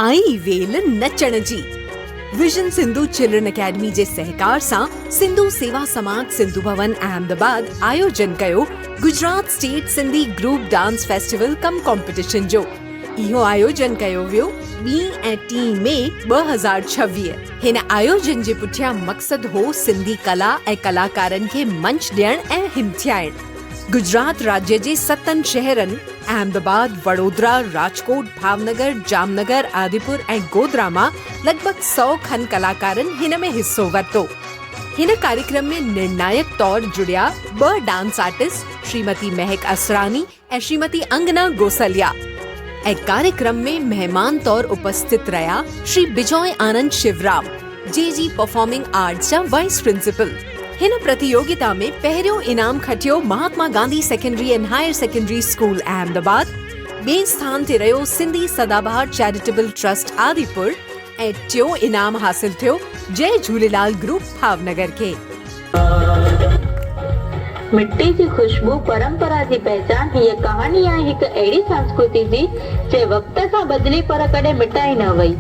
I well नचण जी। Vision Sindhu children academy जे सहकार सां सिंधु सेवा समाज सिंधु भवन अहमदाबाद आयोजन कयो Gujarat state Sindhi group dance festival कम कॉम्पिटिशन जो। इहो आयोजन कयो वियो 2 ऐं 3 मई 2026। हिन आयोजन जे पुठियां मक़सद हो सिंधी कला ऐं कलाकारनि खे मंच ॾियण ऐं हिमथियाइण। गुजरात राज्य जे 7 शहरनि अहमदाबाद, वडोदरा, राजकोट, भावनगर, जामनगर, आदिपुर ऐं गोधरा मां लॻभॻ 100 खन कलाकारनि हिन में हिस्सो वरितो। हिन कार्यक्रम में निर्णायक तौर जुड़िया 2 डांस आर्टिस्ट श्रीमती महक असरानी ऐं श्रीमती अंगना गोसलिया। ऐं कार्यक्रम में मेहमान तौर उपस्थित रहा श्री बिजॉय आनंद शिवराम, जी परफॉर्मिंग आर्ट्स जा वाइस प्रिंसिपल। हिन प्रतियोगिता में पहिरियों इनाम खटियो Mahatma Gandhi secondary and higher secondary school Ahmedabad. ॿिए स्थान ते रहियो सिंधी सदाबहार चैरिटेबल ट्रस्ट आदिपुर ऐं टियों इनाम हासिल थियो जय झूलेलाल ग्रुप भावनगर खे। मिट्टी की खुशबू परंपरा की पहचान। ये कहानी है एक अड़ी संस्कृति जी जे वक्त सां बदली पर कॾहिं मिटाई न वई।